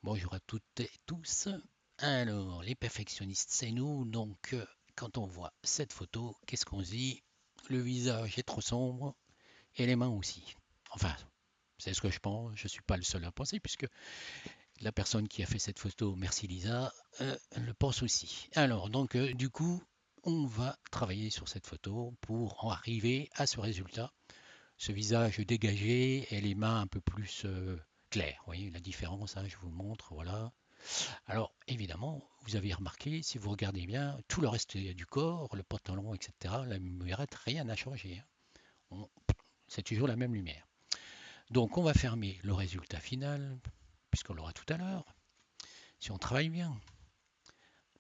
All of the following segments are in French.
Bonjour à toutes et tous. Alors, les perfectionnistes, c'est nous. Donc, quand on voit cette photo, qu'est-ce qu'on se dit? Le visage est trop sombre et les mains aussi. Enfin, c'est ce que je pense. Je ne suis pas le seul à penser puisque la personne qui a fait cette photo, merci Lisa, le pense aussi. Alors, donc, du coup, on va travailler sur cette photo pour en arriver à ce résultat. Ce visage dégagé et les mains un peu plus claires. Vous voyez la différence, hein, je vous montre, voilà. Alors, évidemment, vous avez remarqué, si vous regardez bien, tout le reste du corps, le pantalon, etc., la lumière, rien n'a changé, hein. C'est toujours la même lumière. Donc, on va fermer le résultat final, puisqu'on l'aura tout à l'heure, si on travaille bien.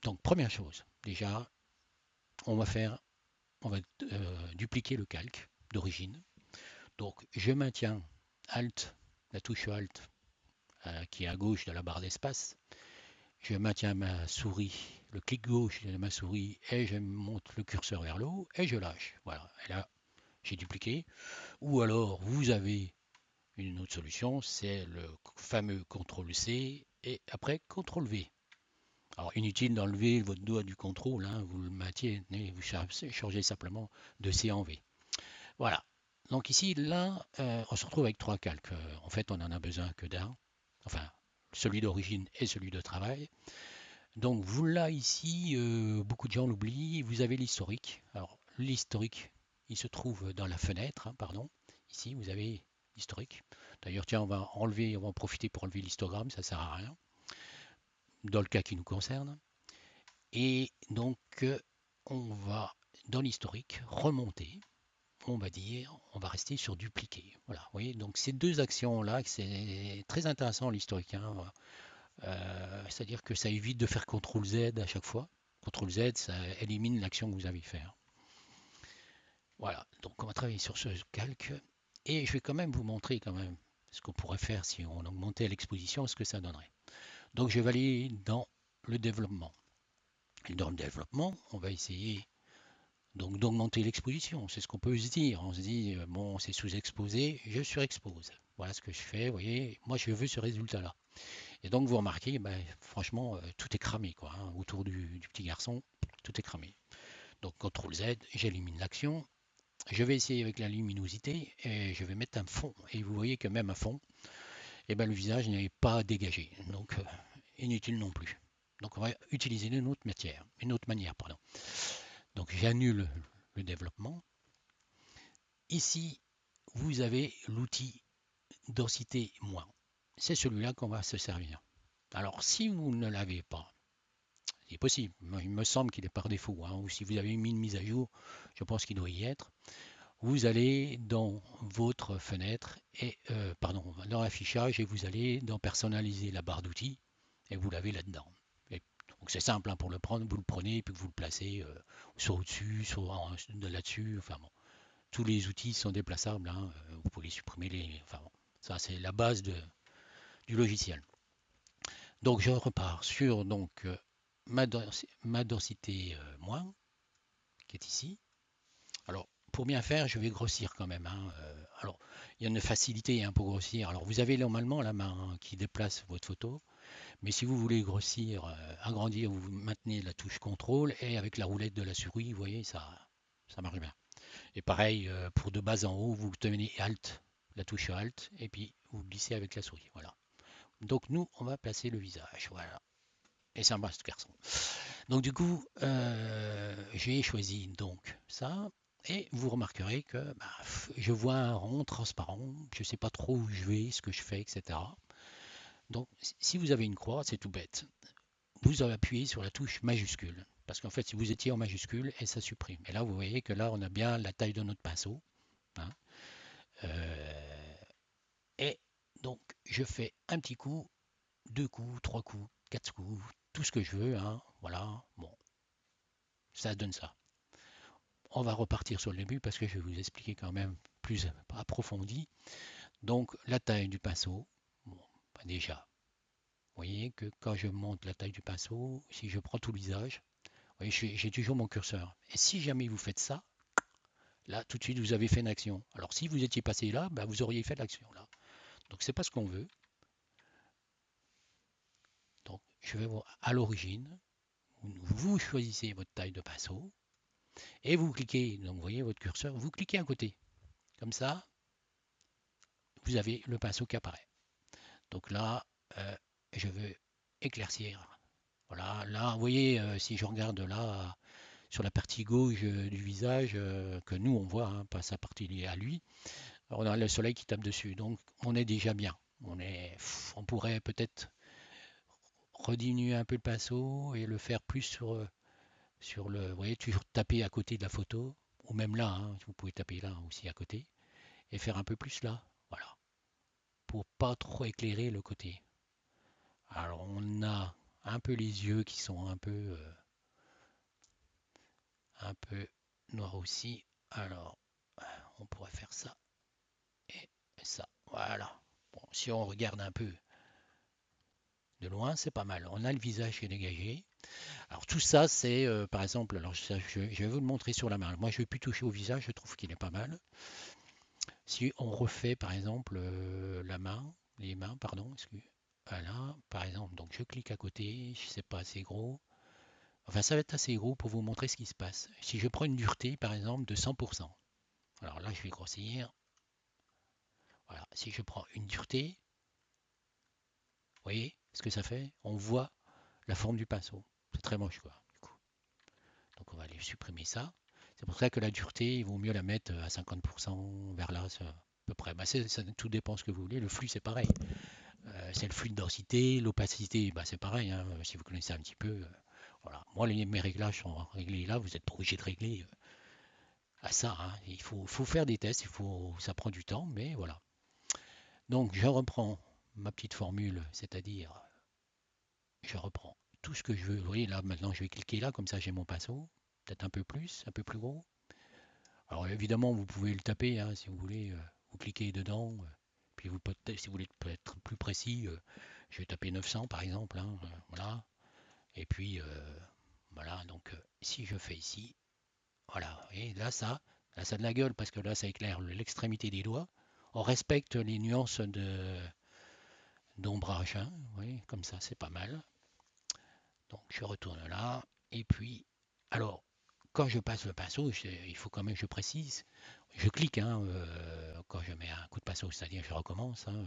Donc, première chose, déjà, on va faire, on va dupliquer le calque d'origine. Donc, je maintiens Alt, la touche Alt, qui est à gauche de la barre d'espace. Je maintiens ma souris, le clic gauche de ma souris, et je monte le curseur vers le haut et je lâche. Voilà, et là j'ai dupliqué. Ou alors vous avez une autre solution, c'est le fameux CTRL C et après CTRL V. Alors inutile d'enlever votre doigt du contrôle, hein, vous le maintenez, vous changez simplement de C en V. Voilà. Donc ici, là, on se retrouve avec trois calques. En fait, on n'en a besoin que d'un. Enfin, celui d'origine et celui de travail. Donc vous là ici, beaucoup de gens l'oublient, vous avez l'historique. Alors l'historique, il se trouve dans la fenêtre, hein, pardon. Ici vous avez l'historique. D'ailleurs tiens, on va en profiter pour enlever l'histogramme, ça sert à rien, dans le cas qui nous concerne. Et donc on va dans l'historique remonter, on va dire, on va rester sur dupliquer. Voilà, vous voyez, donc ces deux actions-là, c'est très intéressant l'historique, hein. C'est-à-dire que ça évite de faire CTRL Z à chaque fois. CTRL Z, ça élimine l'action que vous avez fait. Voilà, donc on va travailler sur ce calque. Et je vais quand même vous montrer quand même ce qu'on pourrait faire si on augmentait l'exposition, ce que ça donnerait. Donc je vais aller dans le développement. Et dans le développement, on va essayer donc d'augmenter l'exposition. C'est ce qu'on peut se dire. On se dit, bon, c'est sous-exposé, je surexpose. Voilà ce que je fais, vous voyez, moi je veux ce résultat-là. Et donc vous remarquez, ben, franchement, tout est cramé quoi, hein, autour du petit garçon, tout est cramé. Donc CTRL Z, j'élimine l'action. Je vais essayer avec la luminosité et je vais mettre un fond. Et vous voyez que même un fond, eh ben, le visage n'est pas dégagé. Donc inutile non plus. Donc on va utiliser une autre manière, pardon. Donc j'annule le développement. Ici, vous avez l'outil densité moins. C'est celui-là qu'on va se servir. Alors si vous ne l'avez pas, c'est possible. Il me semble qu'il est par défaut, hein, ou si vous avez mis une mise à jour, je pense qu'il doit y être. Vous allez dans votre fenêtre et pardon, dans l'affichage et vous allez dans personnaliser la barre d'outils et vous l'avez là-dedans. Donc c'est simple hein, pour le prendre, vous le prenez et puis vous le placez soit au-dessus, soit là-dessus. Enfin bon, tous les outils sont déplaçables. Hein, vous pouvez supprimer les. Enfin bon, ça c'est la base du logiciel. Donc je repars sur donc ma densité moins qui est ici. Alors, pour bien faire, je vais grossir quand même, hein. Alors, il y a une facilité hein, pour grossir. Alors, vous avez normalement la main hein, qui déplace votre photo, mais si vous voulez grossir, agrandir, vous maintenez la touche contrôle et avec la roulette de la souris, vous voyez, ça marche bien. Et pareil, pour de bas en haut, vous tenez Alt, la touche Alt, et puis vous glissez avec la souris. Voilà. Donc, nous, on va placer le visage. Voilà. Et c'est un bas garçon. Donc du coup, j'ai choisi donc ça. Et vous remarquerez que bah, je vois un rond transparent, je ne sais pas trop où je vais, ce que je fais, etc. Donc si vous avez une croix, c'est tout bête. Vous appuyez sur la touche majuscule. Parce qu'en fait, si vous étiez en majuscule, et ça supprime. Et là, vous voyez que là, on a bien la taille de notre pinceau, hein. Euh, et donc, je fais un petit coup, deux coups, trois coups, quatre coups, tout ce que je veux, hein. Voilà, bon, ça donne ça. On va repartir sur le début parce que je vais vous expliquer quand même plus approfondi. Donc la taille du pinceau, bon, bah, déjà, vous voyez que quand je monte la taille du pinceau, si je prends tout le visage, vous voyez, j'ai toujours mon curseur. Et si jamais vous faites ça, là tout de suite vous avez fait une action. Alors si vous étiez passé là, bah, vous auriez fait l'action là. Donc c'est pas ce qu'on veut. je vais voir à l'origine, vous choisissez votre taille de pinceau et vous cliquez, donc vous voyez votre curseur, vous cliquez à côté. Comme ça, vous avez le pinceau qui apparaît. Donc là, je veux éclaircir. Voilà, là, vous voyez, si je regarde là, sur la partie gauche du visage, que nous on voit, hein, pas sa partie liée à lui, on a le soleil qui tape dessus. Donc on est déjà bien. On pourrait peut-être rediminuer un peu le pinceau et le faire plus sur le. Vous voyez, toujours taper à côté de la photo, ou même là, hein, vous pouvez taper là aussi à côté, et faire un peu plus là. Voilà, pour pas trop éclairer le côté. Alors on a un peu les yeux qui sont un peu noirs aussi. Alors on pourrait faire ça et ça. Voilà. Bon, si on regarde un peu de loin, c'est pas mal. On a le visage qui est dégagé. Alors tout ça, c'est par exemple, alors je vais vous le montrer sur la main. Moi, je vais plus toucher au visage, je trouve qu'il est pas mal. Si on refait par exemple la main, les mains, pardon, voilà, par exemple, donc je clique à côté, c'est pas assez gros. Enfin, ça va être assez gros pour vous montrer ce qui se passe. Si je prends une dureté, par exemple, de 100%, alors là, je vais grossir. Voilà, si je prends une dureté, vous voyez ce que ça fait? On voit la forme du pinceau. C'est très moche, quoi, du coup. Donc on va aller supprimer ça. C'est pour ça que la dureté, il vaut mieux la mettre à 50% vers là, à peu près. Bah, ça, tout dépend ce que vous voulez. Le flux, c'est pareil. C'est le flux de densité, l'opacité, bah, c'est pareil, hein, si vous connaissez un petit peu. Voilà. Moi, mes réglages sont réglés là. Vous n'êtes pas obligé de régler à ça, hein. Il faut faire des tests, ça prend du temps, mais voilà. Donc, je reprends ma petite formule, c'est-à-dire, je reprends tout ce que je veux. Vous voyez, là, maintenant, je vais cliquer là, comme ça, j'ai mon pinceau. Peut-être un peu plus gros. Alors évidemment, vous pouvez le taper hein, si vous voulez. Vous cliquez dedans. Puis vous si vous voulez être plus précis, je vais taper 900 par exemple. Hein, voilà. Et puis voilà. Donc si je fais ici, voilà. Et là ça a de la gueule parce que là ça éclaire l'extrémité des doigts. On respecte les nuances d'ombrage. Hein, vous voyez, comme ça c'est pas mal. Donc je retourne là. Et puis alors quand je passe le pinceau, il faut quand même que je précise. Je clique hein, quand je mets un coup de pinceau, c'est-à-dire je recommence. Hein,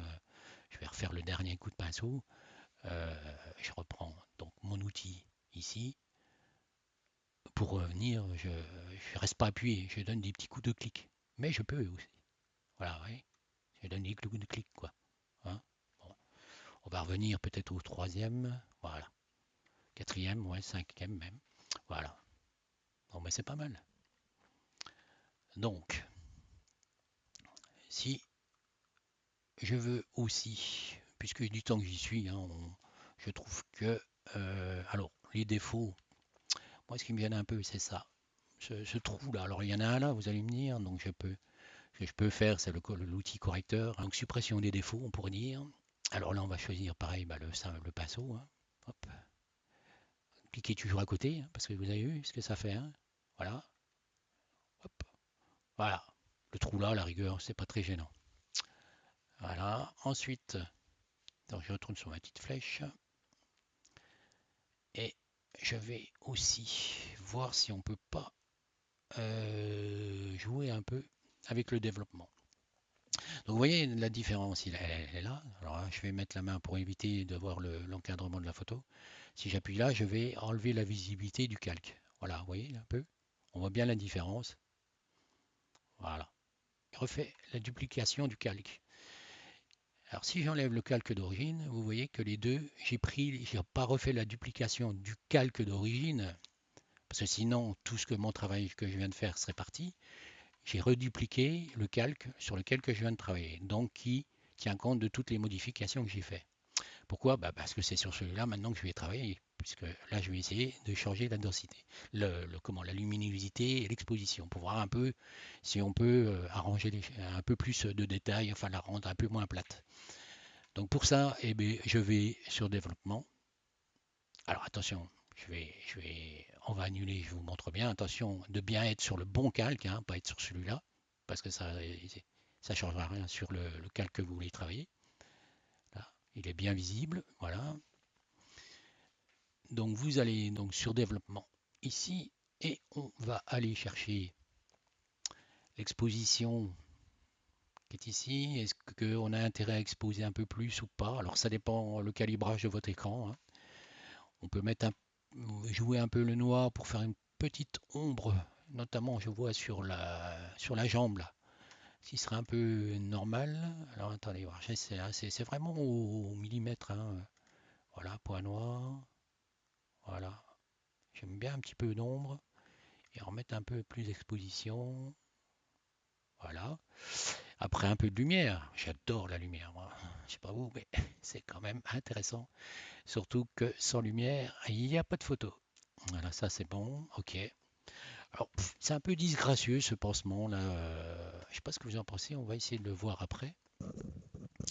je vais refaire le dernier coup de pinceau. Je reprends donc mon outil ici. Pour revenir, je ne reste pas appuyé, je donne des petits coups de clic. Mais je peux aussi. Voilà, oui. Je donne des coups de clic, quoi. Hein. Bon. On va revenir peut-être au troisième. Voilà. Quatrième, ouais, cinquième même. Voilà. Bon, mais c'est pas mal. Donc, si je veux aussi, puisque du temps que j'y suis, hein, je trouve que, alors, les défauts, moi, ce qui me gêne un peu, c'est ça. Ce trou là, alors il y en a un là, vous allez me dire, donc ce que je peux faire, c'est l'outil correcteur, donc suppression des défauts, on pourrait dire. Alors là, on va choisir pareil, bah, le pinceau, hein. Hop. Cliquez toujours à côté, hein, parce que vous avez vu ce que ça fait, hein. Voilà, hop, voilà. Le trou là, à la rigueur, c'est pas très gênant. Voilà, ensuite, donc je retourne sur ma petite flèche. Et je vais aussi voir si on peut pas jouer un peu avec le développement. Donc vous voyez la différence, elle est là. Alors je vais mettre la main pour éviter de voir l'encadrement de la photo. Si j'appuie là, je vais enlever la visibilité du calque. Voilà, vous voyez un peu. On voit bien la différence. Voilà. Je refais la duplication du calque. Alors si j'enlève le calque d'origine, vous voyez que les deux, j'ai pas refait la duplication du calque d'origine, parce que sinon tout ce que mon travail que je viens de faire serait parti. J'ai redupliqué le calque sur lequel je viens de travailler, donc qui tient compte de toutes les modifications que j'ai faites. Pourquoi? Parce que c'est sur celui-là maintenant que je vais travailler, puisque là je vais essayer de changer la densité, la luminosité et l'exposition, pour voir un peu si on peut arranger un peu plus de détails, enfin la rendre un peu moins plate. Donc pour ça, eh bien, je vais sur développement. Alors attention, on va annuler, je vous montre bien. Attention de bien être sur le bon calque, hein, pas être sur celui-là, parce que ça ne changera rien sur le calque que vous voulez travailler. Là, il est bien visible, voilà. Donc vous allez donc sur développement ici et on va aller chercher l'exposition qui est ici. Est-ce qu'on a intérêt à exposer un peu plus ou pas? Alors ça dépend le calibrage de votre écran, hein. On peut jouer un peu le noir pour faire une petite ombre, notamment je vois sur la jambe là, ce qui serait un peu normal. Alors attendez, voir, c'est vraiment au millimètre, hein. Voilà, point noir, voilà. J'aime bien un petit peu d'ombre et remettre un peu plus d'exposition. Voilà. Après un peu de lumière. J'adore la lumière, moi. Je sais pas vous, mais c'est quand même intéressant. Surtout que sans lumière, il n'y a pas de photo. Voilà, ça c'est bon. Ok. Alors, c'est un peu disgracieux ce pansement là. Je sais pas ce que vous en pensez. On va essayer de le voir après.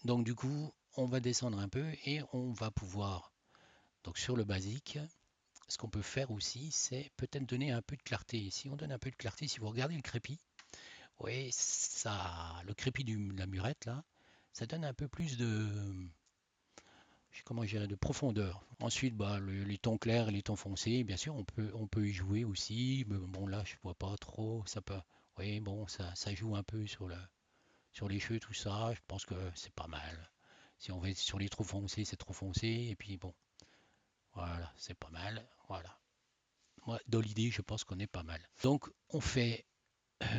Donc du coup, on va descendre un peu et on va pouvoir, donc sur le basique, ce qu'on peut faire aussi, c'est peut-être donner un peu de clarté. Si on donne un peu de clarté, si vous regardez le crépi, oui, ça, le crépi de la murette là, ça donne un peu plus de, comment je dirais, de profondeur. Ensuite, bah, les tons clairs et les tons foncés, bien sûr, on peut y jouer aussi. Mais bon, là, je vois pas trop. Ça peut, oui, bon, ça joue un peu sur les cheveux, tout ça. Je pense que c'est pas mal. Si on va sur les trop foncés, c'est trop foncé. Et puis bon, voilà, c'est pas mal. Voilà. Moi, dans l'idée, je pense qu'on est pas mal. Donc, on fait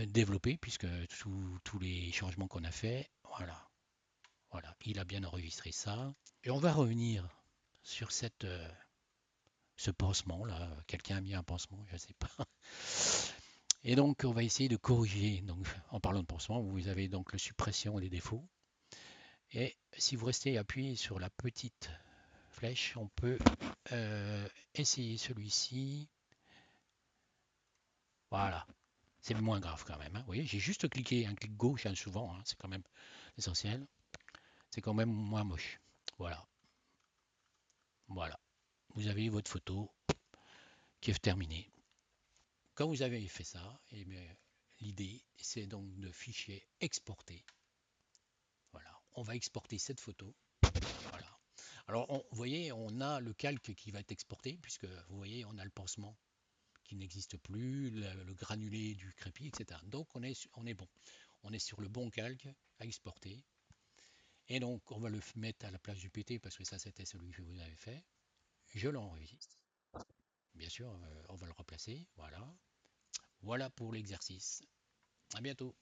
développer, puisque tous les changements qu'on a fait, voilà, voilà, il a bien enregistré ça. Et on va revenir sur ce pansement là. Quelqu'un a mis un pansement, je ne sais pas. Et donc, on va essayer de corriger. Donc, en parlant de pansement, vous avez donc la suppression des défauts. Et si vous restez appuyé sur la petite flèche, on peut essayer celui-ci. Voilà, c'est moins grave quand même, hein. Vous voyez, j'ai juste cliqué un clic gauche, hein, souvent, hein, c'est quand même l'essentiel. C'est quand même moins moche. Voilà, voilà. Vous avez votre photo qui est terminée. Quand vous avez fait ça, eh bien, l'idée, c'est donc de fichier exporter. Voilà, on va exporter cette photo. Voilà. Alors, vous voyez, on a le calque qui va être exporté, puisque vous voyez, on a le pansement qui n'existe plus, le granulé du crépi, etc. Donc, on est bon. On est sur le bon calque à exporter. Et donc, on va le mettre à la place du PT, parce que ça, c'était celui que vous avez fait. Je l'enregistre. Bien sûr, on va le remplacer. Voilà. Voilà pour l'exercice. À bientôt.